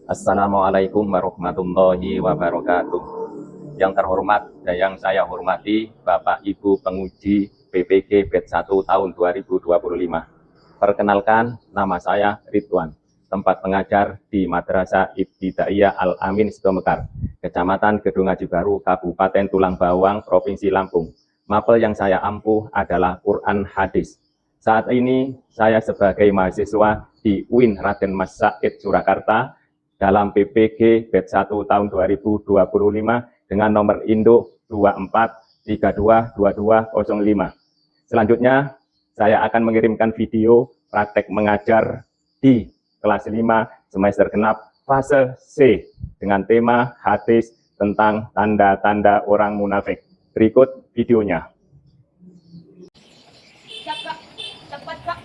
Assalamualaikum warahmatullahi wabarakatuh. Yang terhormat dan yang saya hormati Bapak Ibu penguji PPG Batch 1 tahun 2025. Perkenalkan, nama saya Ridwan, tempat pengajar di Madrasah Ibtidaiyah Al-Amin Sidomekar, Kecamatan Gedung Aji Baru, Kabupaten Tulang Bawang, Provinsi Lampung. Mapel yang saya ampuh adalah Quran Hadis. Saat ini saya sebagai mahasiswa di UIN Raden Mas Said Surakarta dalam PPG Batch 1 tahun 2025 dengan nomor induk 24322205. Selanjutnya, saya akan mengirimkan video praktek mengajar di kelas 5 semester genap fase C dengan tema hadis tentang tanda-tanda orang munafik. Berikut videonya. Cepat, Kak.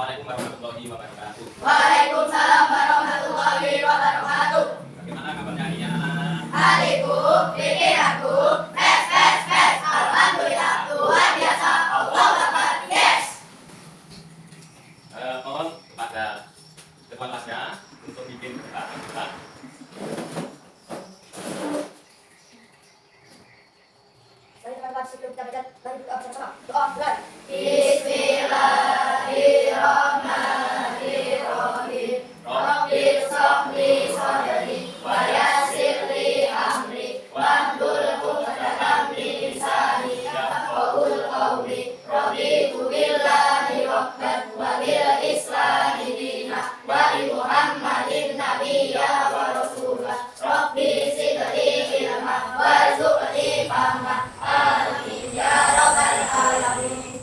Assalamualaikum warahmatullahi wabarakatuh. Waalaikumsalam warahmatullahi wabarakatuh. Bagaimana kabarnya ini anak-anak? Hariku, pikiranku, pes. Alhamdulillah, Tuhan biasa. Allah Akbar, yes. Mohon kepada depan kelasnya untuk bikin kita. Saya akan sebelum kita baca dari doa bersama. Doa mulai. Bismillahirrahmanirrahim. Rabbi shrahli sadri wa yassir li amri wahlul 'uqdatam min lisani yafqahul qawli. Raditu billahi rabban wa bil islami dinan wa bi Muhammadin nabiyya wa rasulah. Rabbi zidni ilman warzuqni fahman. Amin ya rabbal alamin.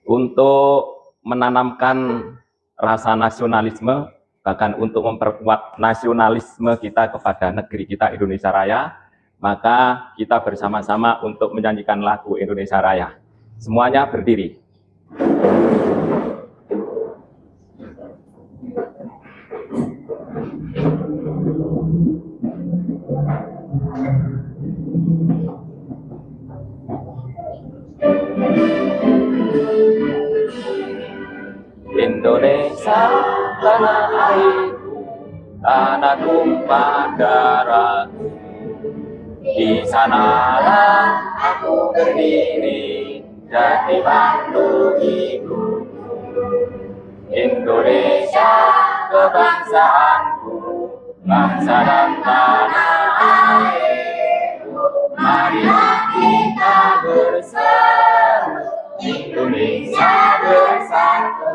Untuk menanamkan rasa nasionalisme, bahkan untuk memperkuat nasionalisme kita kepada negeri kita Indonesia Raya, maka kita bersama-sama untuk menyanyikan lagu Indonesia Raya. Semuanya berdiri. Indonesia tanah airku, tanah tumpah darahku. Di sanalah aku berdiri, jadi batu ibu. Indonesia kebangsaanku, bangsa dan tanah airku. Marilah kita bersatu, Indonesia bersatu.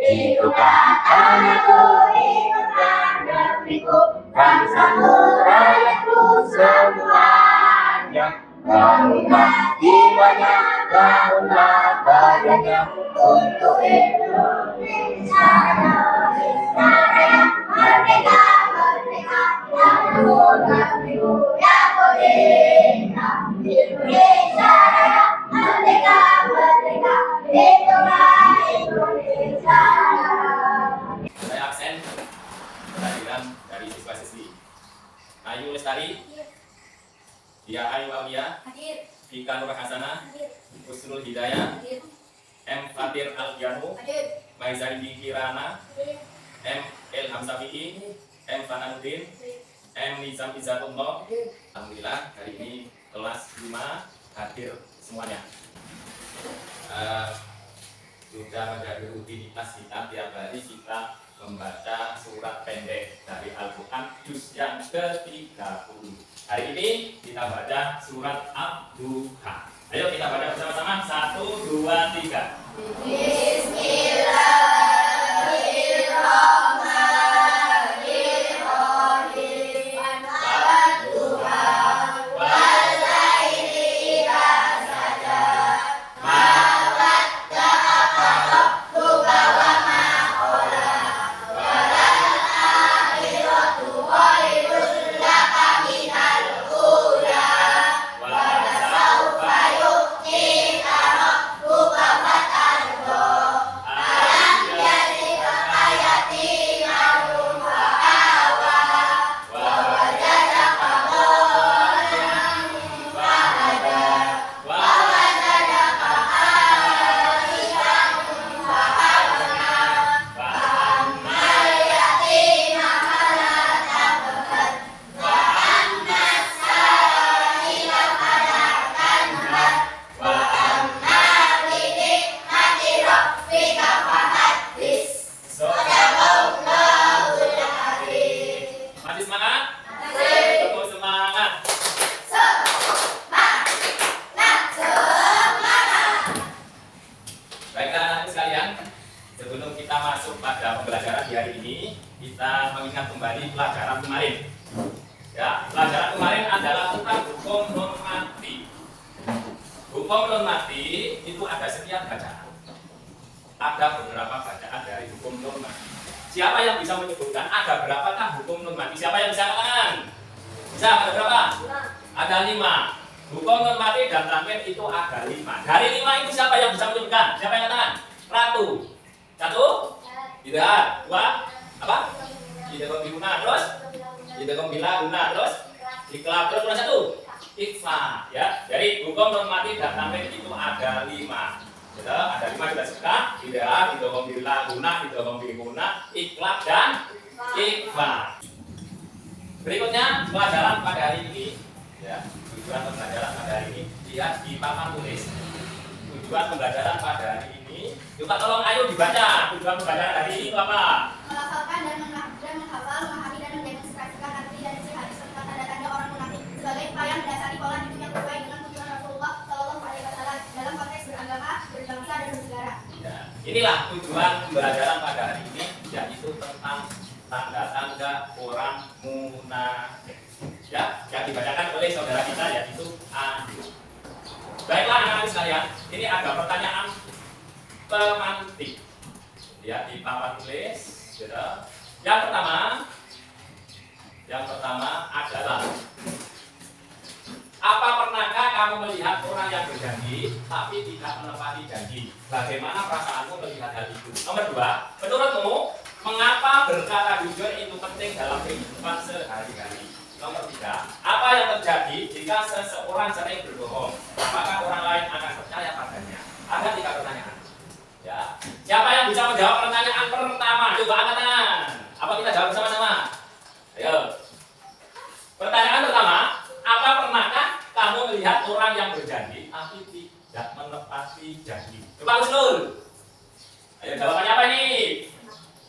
Hiduplah tanahku, hiduplah negeriku, bangsaku, rakyatku semuanya. Bangunlah jiwanya, bangunlah badannya untuk Indonesia Raya. Merdeka, merdeka, negeriku yang merdeka. Indonesia Raya, merdeka, merdeka, hiduplah Indonesia. Saya absen kehadiran dari siswa-siswi Ayu Lestari, Dia Ayu Aulia, Hadir, Vika Nur Hasanah, hadir, Husnul Hidayah, hadir, M. Fatir Al-Janu, hadir, Maizari Kirana, hadir, M. El Hamsafi'i, M. Fananuddin, M. Nizam Izzatullah. Alhamdulillah hari ini kelas 5 hadir semuanya. Sudah menjadi rutinitas kita tiap hari kita membaca surat pendek dari Al-Quran juz yang ke-30. Hari ini kita baca surat Ad-Duha. Ayo kita baca bersama-sama. 1, 2, 3. Bismillahirrahmanirrahim. Ad-Duha wal laili idza saja. Ma wadda'aka rabbuka wa ma qala. Baiklah anak sekalian, sebelum kita masuk pada pembelajaran di hari ini, kita mengingat kembali pelajaran kemarin. Ya, pelajaran kemarin adalah tentang hukum normatif. Hukum normatif itu ada sekian bacaan. Ada beberapa bacaan dari hukum normatif. Siapa yang bisa menyebutkan ada berapakah hukum normatif? Siapa yang bisa katakan? Bisa, ada berapa? Ada 5. Hukum normatif dan terakhir itu ada 5. Dari 5 itu siapa yang bisa menyebutkan? Siapa yang katakan? Ratu. 1. Tidak. 2. Apa? Tidak guna. Terus? Tidak guna. Terus? Ikhlas. Terus mana 1? Ikhlas. Ya. Jadi hukum normatif dan terakhir itu ada 5. Ya, ada 5 kita sebutkan. Tidak. Tidak guna. Tidak guna. Ikhlas dan ikhlas. Berikutnya pelajaran pada hari ini. Ya. Tujuan pembelajaran pada hari ini lihat di papan tulis. Tujuan pembelajaran pada hari ini, coba tolong ayo dibaca. Tujuan pembelajaran hari ini itu apa? Melafalkan dan menghafal, memahami dan mendemonstrasikan arti dan isi hadis serta tanda-tanda orang munafik sebagai upaya mendasari pola hidup yang sesuai dengan tujuan Rasulullah Shallallahu Alaihi Wasallam dalam konteks beragama, berbangsa dan bernegara. Ya, inilah tujuan pembelajaran pada hari ini, yaitu tentang tanda-tanda orang munafik. Ya, yang dibacakan oleh saudara kita yaitu Andi. Baiklah anak-anak sekalian, ini ada pertanyaan pemantik. Ya, di papan tulis. Ya. Yang pertama adalah, apa pernahkah kamu melihat orang yang berjanji tapi tidak menepati janji? Bagaimana perasaanmu melihat hal itu? Nomor 2, menurutmu mengapa berkata jujur itu penting dalam kehidupan sehari-hari? Nomor 3, apa yang terjadi jika seseorang sering berbohong? Apakah orang lain akan percaya padanya? Ada 3 pertanyaan. Ya. Siapa yang bisa menjawab pertanyaan pertama? Coba angkat tangan. Apa kita jawab bersama-sama? Ayo. Pertanyaan pertama, apa pernahkah kamu melihat orang yang berjanji tapi tidak menepati janji? Coba usul. Ayo, jawabannya apa ini?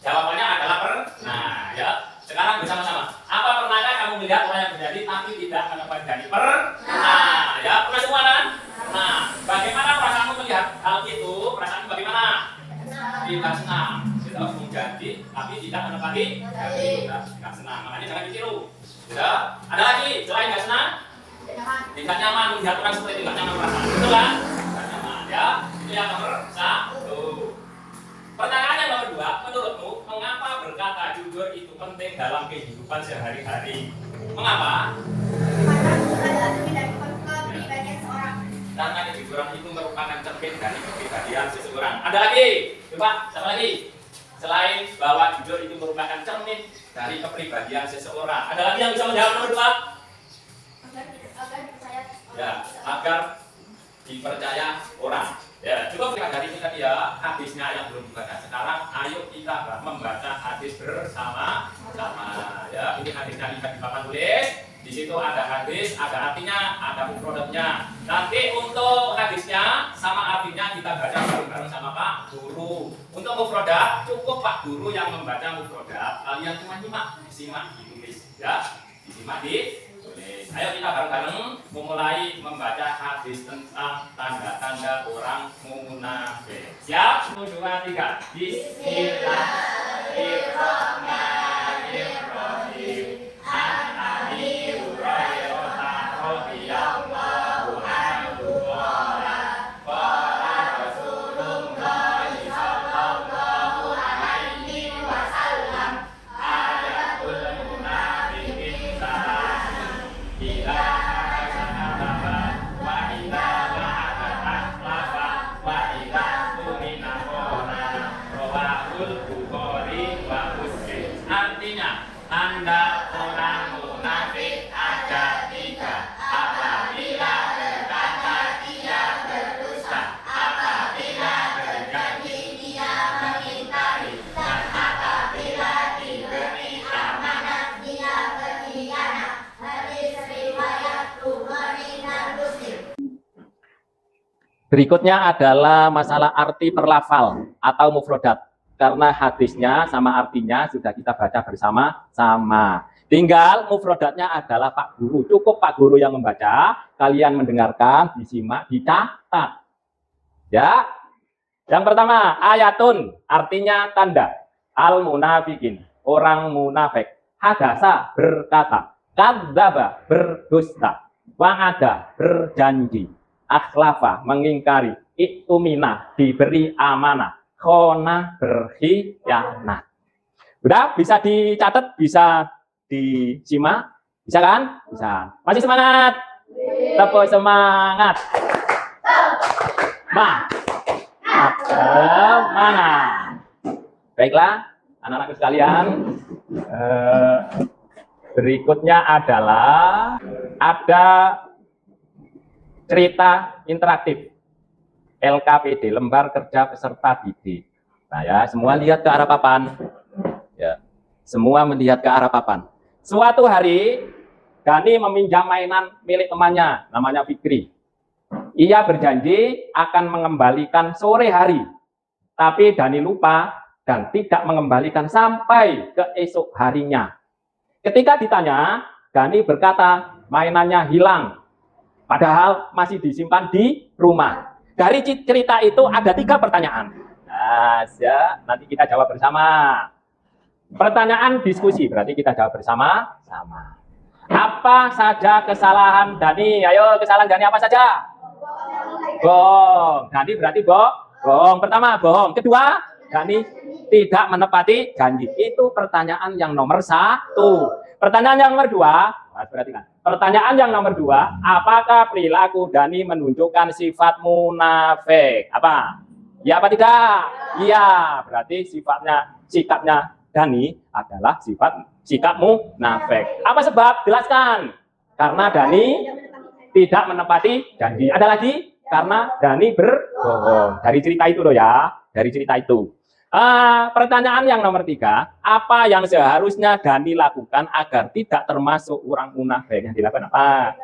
Jawabannya adalah pernah. Ya. Sekarang bersama-sama. Apa pernahkah kamu melihat orang yang berjanji tapi tidak menepati janji? Pernah. Ya, pernah semua kan? Nah, bagaimana perasaanmu melihat hal itu? Perasaanmu bagaimana? Tidak senang. Tidak menjanji tapi tidak menepati janji. Tidak senang. Makanya jangan ditiru. Tidak. Ada lagi selain tidak senang? Tidak nyaman melihat orang seperti itu. Tidak nyaman perasaan. Betul kan? Tidak nyaman. Ya. Itu yang nomor 1. Pertanyaan yang nomor 2, menurutmu mengapa berkata jujur itu penting dalam kehidupan sehari-hari? Mengapa? Karena kejujuran itu merupakan cermin dari kepribadian seseorang. Ada lagi? Coba, siapa lagi? Selain bahwa jujur itu merupakan cermin dari kepribadian seseorang, ada lagi yang bisa menjawab nomor 2? Ya, agar dipercaya orang. Ya, cukup kita dari ini tadi ya, hadisnya yang belum dibaca. Sekarang ayo kita membaca hadis bersama-sama. Ya, ini hadisnya di papan tulis. Di situ ada hadis, ada artinya, ada mufradatnya. Nanti untuk hadisnya sama artinya kita baca bareng-bareng sama Pak Guru. Untuk mufradat cukup Pak Guru yang membaca mufradat. Kalian cuma disimak ditulis ya. Disimak ditulis. Ayo kita bareng-bareng memulai membaca hadis tentang tanda-tanda orang munafik. Siap? 1, 2, 3. Bismillahirrahmanirrahim. An Abi Hurairah radhiyallahu anhu qala qala Rasulullah sallallahu alaihi wasallam ayatul munafiqin Ila hasanah wa ila wa'ada wa ila tumina qona rawahul Bukhari wa Muslim. Artinya tanda orang munafik ada 3. Apabila berkata dia berdusta, apabila berjanji dia mengingkari, dan apabila diberi amanat dia berkhianat. Berikutnya adalah masalah arti perlafal atau mufrodat. Karena hadisnya sama artinya sudah kita baca bersama-sama. Tinggal mufrodatnya adalah Pak Guru. Cukup Pak Guru yang membaca, kalian mendengarkan, disimak, dicatat. Ya. Yang pertama, ayatun, artinya tanda. Al-munafikin, orang munafik. Hadasa, berkata. Kadzaba, berdusta. Wa'ada, berjanji. Akhlafa, mengingkari. Iktumina, diberi amanah. Khona, berkhianat. Udah, bisa dicatat, bisa disimak. Bisa kan? Bisa. Masih semangat? Tepuk semangat. Semangat. Baiklah, anak-anakku sekalian. Berikutnya adalah ada cerita interaktif. LKPD, lembar kerja peserta didik. Nah ya, semua lihat ke arah papan. Ya, semua melihat ke arah papan. Suatu hari, Dani meminjam mainan milik temannya, namanya Fikri. Ia berjanji akan mengembalikan sore hari. Tapi Dani lupa dan tidak mengembalikan sampai ke esok harinya. Ketika ditanya, Dani berkata mainannya hilang. Padahal masih disimpan di rumah. Dari cerita itu ada 3 pertanyaan. Nah, ya, nanti kita jawab bersama. Pertanyaan diskusi, berarti kita jawab bersama-sama. Apa saja kesalahan Dani? Ayo, kesalahan Dani apa saja? Bohong. Dani berarti bohong. Pertama, bohong. Kedua, Dani tidak menepati janji. Itu pertanyaan yang nomor 1. Pertanyaan yang nomor 2, perhatikan. Pertanyaan yang nomor 2, apakah perilaku Dani menunjukkan sifat munafik? Apa? Ya apa tidak? Iya, berarti sikapnya Dani adalah sikap munafik. Apa sebab? Jelaskan. Karena Dani tidak menepati janji. Ada lagi? Karena Dani berbohong. Dari cerita itu loh ya. Dari cerita itu. Pertanyaan yang nomor 3, apa yang seharusnya Dani lakukan agar tidak termasuk orang munafik? Yang dilakukan apa?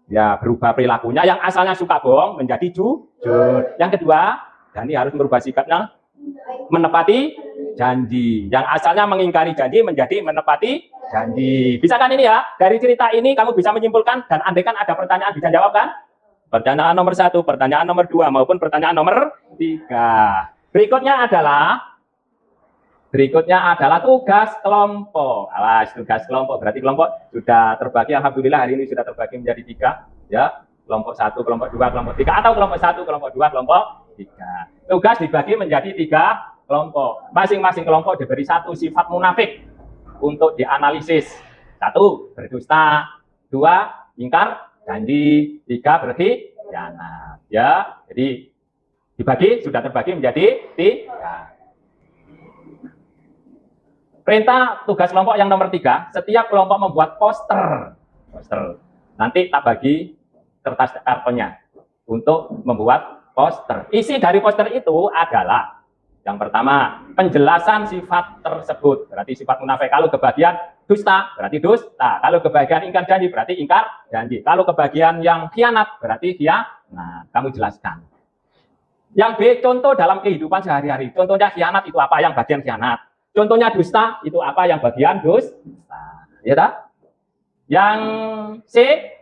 Ya, berubah perilakunya yang asalnya suka bohong menjadi jujur. Yang kedua, Dani harus merubah sikapnya menepati janji. Yang asalnya mengingkari janji menjadi menepati janji. Bisa kan ini ya? Dari cerita ini kamu bisa menyimpulkan dan andaikan ada pertanyaan bisa jawab kan? Pertanyaan nomor 1, pertanyaan nomor 2 maupun pertanyaan nomor 3. Berikutnya adalah tugas kelompok. Alas, tugas kelompok berarti kelompok sudah terbagi. Alhamdulillah hari ini sudah terbagi menjadi 3, ya. Kelompok 1, kelompok 2, kelompok 3, atau kelompok 1, kelompok 2, kelompok 3. Tugas dibagi menjadi 3 kelompok. Masing-masing kelompok diberi 1 sifat munafik untuk dianalisis. 1, berdusta. 2, ingkar janji. 3, berkhianat. Ya, jadi sudah terbagi menjadi 3. Perintah tugas kelompok yang nomor 3, setiap kelompok membuat poster. Nanti tak bagi kertas kartonnya untuk membuat poster. Isi dari poster itu adalah yang pertama, penjelasan sifat tersebut. Berarti sifat munafik. Kalau kebagian dusta, berarti dusta. Kalau kebagian ingkar janji, berarti ingkar janji. Kalau kebagian yang khianat, berarti khianat. Kamu jelaskan. Yang B, contoh dalam kehidupan sehari-hari. Contohnya khianat itu apa? Yang bagian khianat. Contohnya dusta itu apa? Yang bagian dusta. Ya tak? Yang C,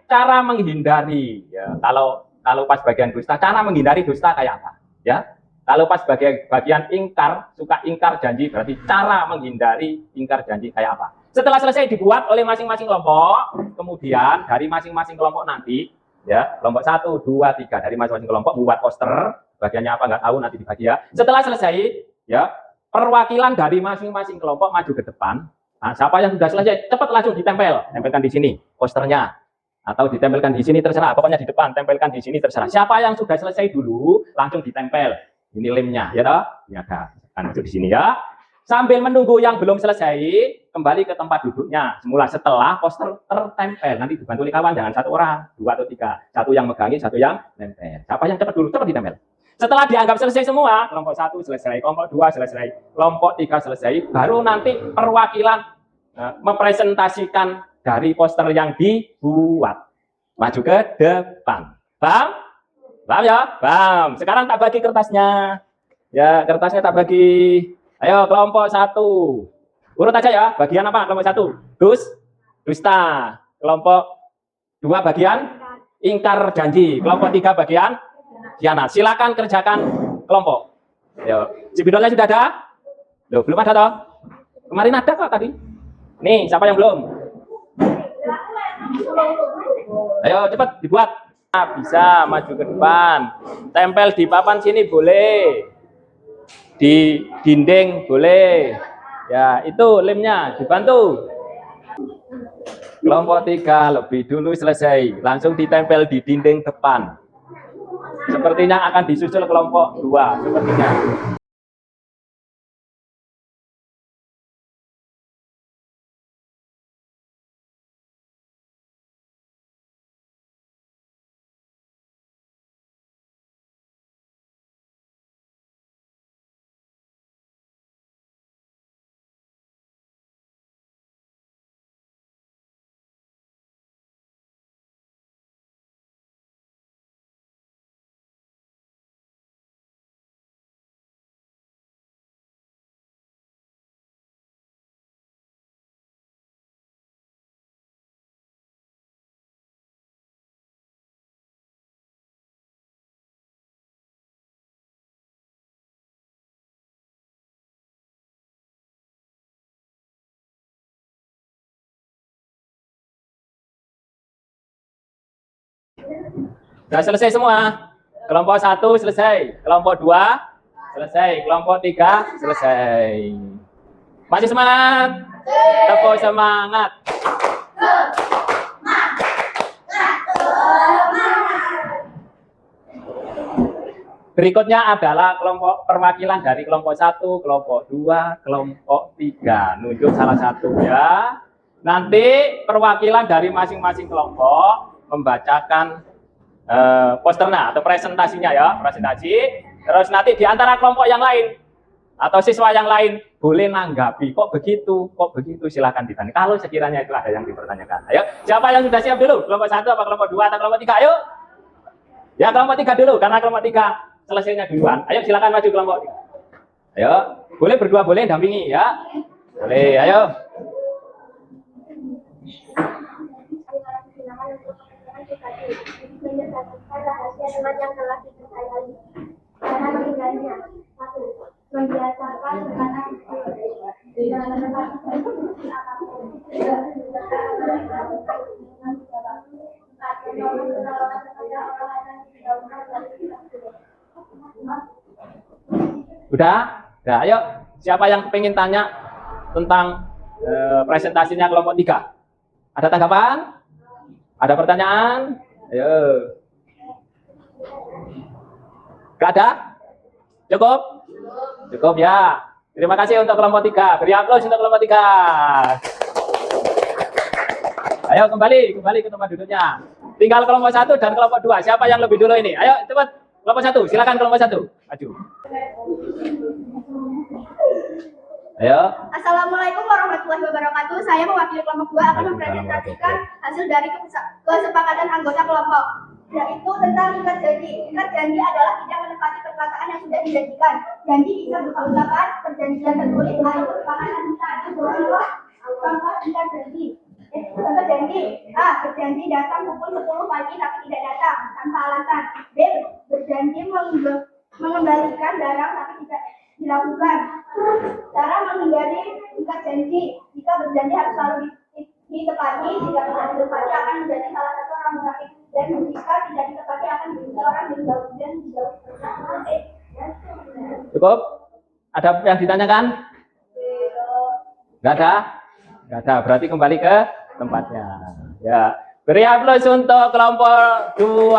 cara menghindari. Ya, kalau pas bagian dusta, cara menghindari dusta kayak apa? Ya. Kalau pas bagian ingkar, suka ingkar janji, berarti cara menghindari ingkar janji kayak apa? Setelah selesai dibuat oleh masing-masing kelompok, kemudian dari masing-masing kelompok nanti, ya, kelompok 1, 2, 3 dari masing-masing kelompok membuat poster, bagiannya apa nggak tahu nanti dibagi ya. Setelah selesai, ya, perwakilan dari masing-masing kelompok maju ke depan. Nah, siapa yang sudah selesai, cepat langsung tempelkan di sini posternya, atau ditempelkan di sini terserah. Pokoknya di depan, tempelkan di sini terserah. Siapa yang sudah selesai dulu, langsung ditempel. Ini lemnya, ya toh? Ya ada. Kan di sini ya. Sambil menunggu yang belum selesai, kembali ke tempat duduknya. Semula setelah poster tertempel, nanti dibantu oleh kawan, jangan 1 orang, 2 atau 3. 1 yang megangi, 1 yang nempel. Siapa yang cepat dulu, cepat ditempel. Setelah dianggap selesai semua, kelompok 1 selesai, kelompok 2 selesai, kelompok 3 selesai, baru nanti perwakilan mempresentasikan dari poster yang dibuat. Maju ke depan. Paham? Paham ya? Paham. Sekarang tak bagi kertasnya. Ya, kertasnya tak bagi. Ayo, kelompok 1. Urut aja ya. Bagian apa? Kelompok 1. Dusta. Kelompok 2 bagian ingkar janji. Kelompok 3 bagian khianat. Silakan kerjakan kelompok. Ayo, spidolnya sudah ada? Loh, belum ada toh? Kemarin ada kok tadi. Nih, siapa yang belum? Ayo, cepat dibuat. Nah, bisa maju ke depan. Tempel di papan sini boleh. Di dinding boleh. Ya, itu lemnya dibantu. Kelompok 3 lebih dulu selesai. Langsung ditempel di dinding depan. Sepertinya akan disusul kelompok 2. Sepertinya. Sudah selesai semua. Kelompok 1 selesai, kelompok 2 selesai, kelompok 3 selesai. Masih semangat? Tepuk semangat. Berikutnya adalah kelompok perwakilan dari kelompok 1, kelompok 2, kelompok 3. Nunjuk salah satu ya. Nanti perwakilan dari masing-masing kelompok membacakan posternya atau presentasinya ya, presentasi. Terus nanti di antara kelompok yang lain atau siswa yang lain boleh nanggapi, kok begitu, silahkan ditanya. Kalau sekiranya itu ada yang dipertanyakan. Ayo, siapa yang sudah siap dulu? Kelompok 1 apa kelompok 2 atau kelompok 3? Ayo. Ya, kelompok 3 dulu, karena kelompok 3 selesainya duluan. Ayo, silakan maju kelompok 3. Ayo, boleh berdua, boleh dampingi ya. Boleh, ayo. Yang telah dipercayai karena menghindarinya. 1. Membiasakan tekanan dengan tempat apapun. 4. Udah? Nah, ayo. Siapa yang pengen tanya tentang presentasinya kelompok 3? Ada tanggapan? Ada pertanyaan? Ayo. Gak ada? Cukup? Cukup ya. Terima kasih untuk kelompok 3. Beri aplaus untuk kelompok 3. Ayo kembali ke tempat duduknya. Tinggal kelompok 1 dan kelompok 2. Siapa yang lebih dulu ini? Ayo cepat. Kelompok 1, silakan kelompok 1. Maju. Ayo. Assalamualaikum warahmatullahi wabarakatuh. Saya mewakili kelompok 2 akan mempresentasikan hasil dari kesepakatan anggota kelompok, yaitu tentang ikat janji. Ikat janji adalah tidak menepati perkataan yang sudah dijanjikan. Janji bisa berupa ungkapan, perjanjian tertulis, atau kesepakatan misalnya berupa contoh ikat janji. Contoh janji. A. Berjanji datang pukul 10 pagi tapi tidak datang tanpa alasan. B. Berjanji mengembalikan barang tapi tidak dilakukan. Cara menghindari ikat janji. Jika berjanji harus selalu ditepati, jika tidak ditepati akan menjadi salah satu orang munafik, dan jika tidak ditepati akan menjadi orang yang jauh dan jauh. Cukup? Ada yang ditanyakan? Nggak ada? Nggak ada. Berarti kembali ke tempatnya. Ya. Beri aplaus untuk kelompok 2.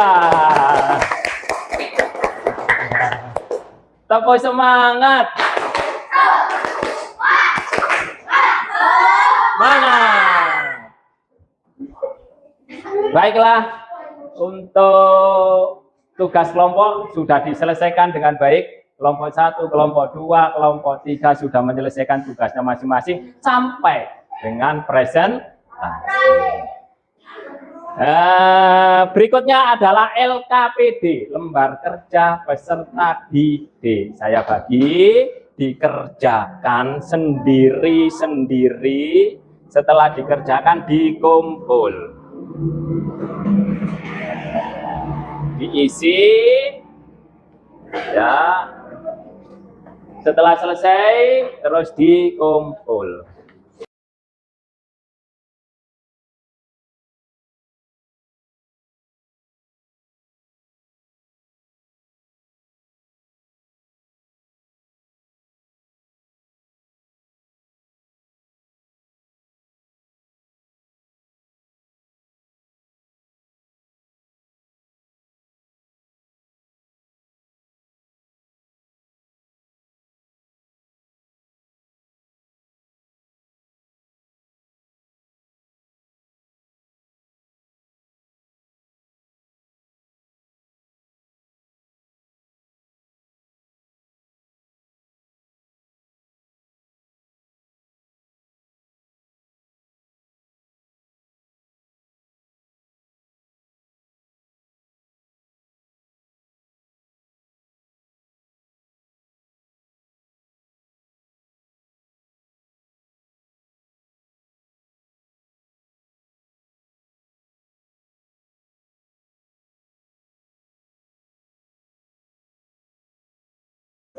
Tepuk semangat. Mana? Baiklah, untuk tugas kelompok sudah diselesaikan dengan baik. Kelompok 1, kelompok 2, kelompok 3 sudah menyelesaikan tugasnya masing-masing sampai dengan presentasi. Berikutnya adalah LKPD, lembar kerja peserta didik. Saya bagi, dikerjakan sendiri-sendiri, setelah dikerjakan dikumpul, diisi ya. Setelah selesai, terus dikumpul.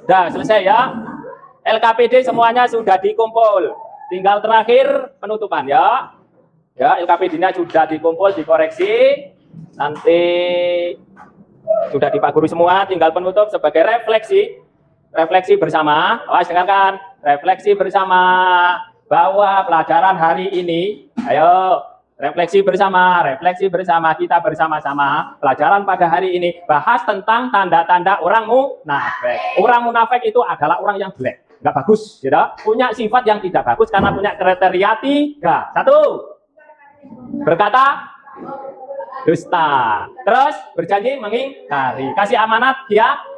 Sudah selesai ya. LKPD semuanya sudah dikumpul. Tinggal terakhir penutupan ya. Ya, LKPD-nya sudah dikumpul, dikoreksi. Nanti sudah di Pak Guru semua, tinggal penutup sebagai refleksi. Refleksi bersama. Awas dengarkan. Refleksi bersama bahwa pelajaran hari ini, ayo refleksi bersama kita bersama-sama. Pelajaran pada hari ini bahas tentang tanda-tanda orang munafik. Orang munafik itu adalah orang yang jelek, nggak bagus, gitu. Punya sifat yang tidak bagus karena punya kriteria 3. 1, berkata dusta. Terus berjanji mengingkari, kasih amanat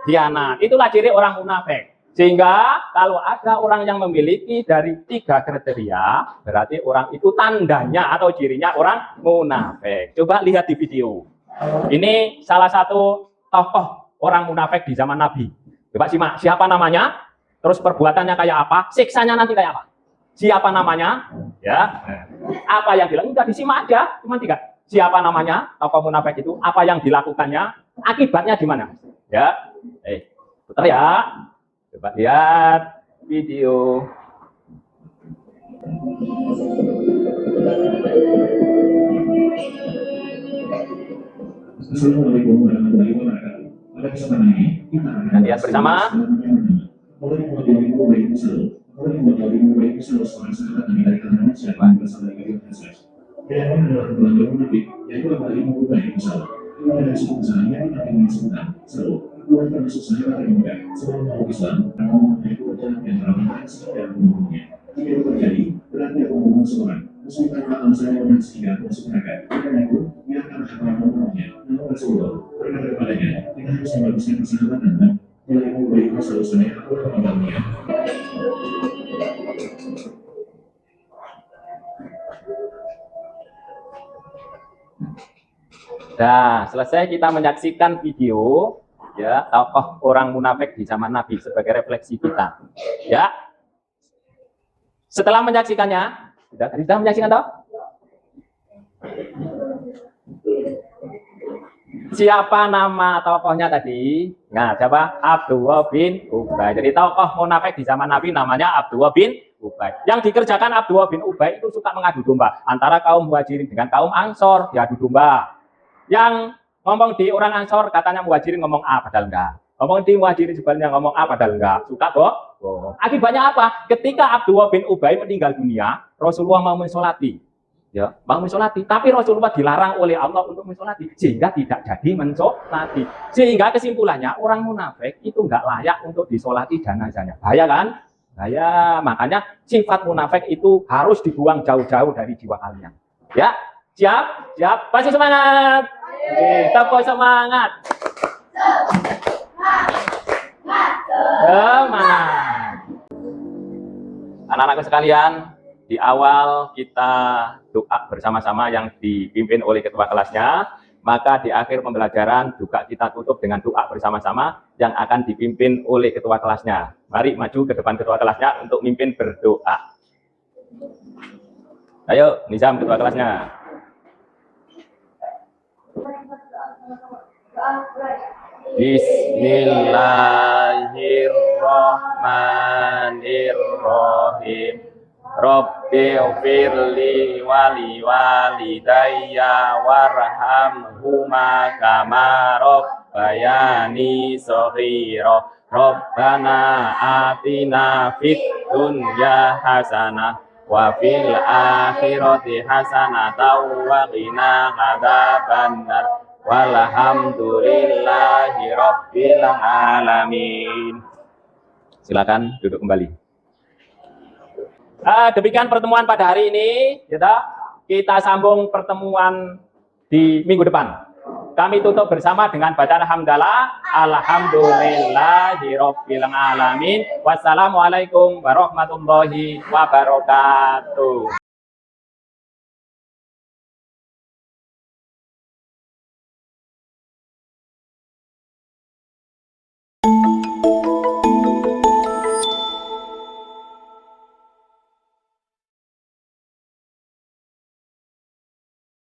khianat. Itulah ciri orang munafik. Sehingga kalau ada orang yang memiliki dari 3 kriteria, berarti orang itu tandanya atau cirinya orang munafik. Coba lihat di video. Ini salah satu tokoh orang munafik di zaman Nabi. Coba simak, siapa namanya? Terus perbuatannya kayak apa? Siksanya nanti kayak apa? Siapa namanya? Ya. Apa yang bilang? Udah disimak aja, cuma 3. Siapa namanya? Tokoh munafik itu, apa yang dilakukannya? Akibatnya gimana? Ya. Putar ya. Coba lihat video. Assalamualaikum warahmatullahi wabarakatuh. Pada kesempatan ini kita akan lihat bersama. Mulai membuat baik usul, mulai membuat baik usul seorang sahabat Nabi dari kalangan siapa bersama dengan Hasan. Yang adalah pelanggar munafik, yaitu adalah ilmu baik usul. Ilmu dari suku usaha yang akan disebutkan selalu keluar termasuk sahabat yang muda sebelum masuk Islam, namun itu adalah yang melakukan sekitar umumnya. Jika itu terjadi, berarti aku membunuh seorang. Muslimkan alam saya dan sehingga masuk neraka. Karena itu, dia akan membunuhnya. Namun Rasulullah berkata kepadanya, kita harus membaguskan persahabatan dan mulai baik usul saya aku meninggalnya. Nah, selesai kita menyaksikan video ya tokoh orang munafik di zaman Nabi sebagai refleksi kita. Ya. Setelah menyaksikannya, sudah menyaksikan toh? Siapa nama tokohnya tadi? Nah, siapa? Abdullah bin Ubay. Jadi tokoh munafik di zaman Nabi namanya Abdullah bin Ubay. Yang dikerjakan Abdullah bin Ubay itu suka mengadu domba antara kaum Muhajirin dengan kaum Ansor, diadu domba. Yang ngomong di orang Ansor katanya Muhajirin ngomong A padahal enggak. Ngomong di Muhajirin sebenarnya ngomong A padahal enggak. Suka bohong. Akibatnya apa? Ketika Abdullah bin Ubay meninggal dunia, Rasulullah mau mensolati. Ya, mau mensolati, tapi Rasulullah dilarang oleh Allah untuk mensolati, sehingga tidak jadi mensolati. Sehingga kesimpulannya orang munafik itu enggak layak untuk disolati jenazahnya. Bahaya kan? Bahaya. Makanya sifat munafik itu harus dibuang jauh-jauh dari jiwa kalian. Ya, siap? Siap? Pasti semangat. Tepuk semangat. Semangat. Anak-anakku sekalian, di awal kita doa bersama-sama yang dipimpin oleh ketua kelasnya, maka di akhir pembelajaran juga kita tutup dengan doa bersama-sama yang akan dipimpin oleh ketua kelasnya. Mari maju ke depan ketua kelasnya untuk mimpin berdoa. Ayo, Nizam ketua kelasnya. Bismillahirrahmanirrahim. Rabbighfirli wali walidayya warhamhuma kama rabbayani shaghira. Rabbana atina fid dunya hasanah wa fil akhirati hasanatan wa qina adzabannar. Walhamdulillahi rabbil alamin. Silakan duduk kembali. Demikian pertemuan pada hari ini. Kita sambung pertemuan di minggu depan. Kami tutup bersama dengan bacaan hamdalah. Alhamdulillahi rabbil alamin. Wassalamualaikum warahmatullahi wabarakatuh.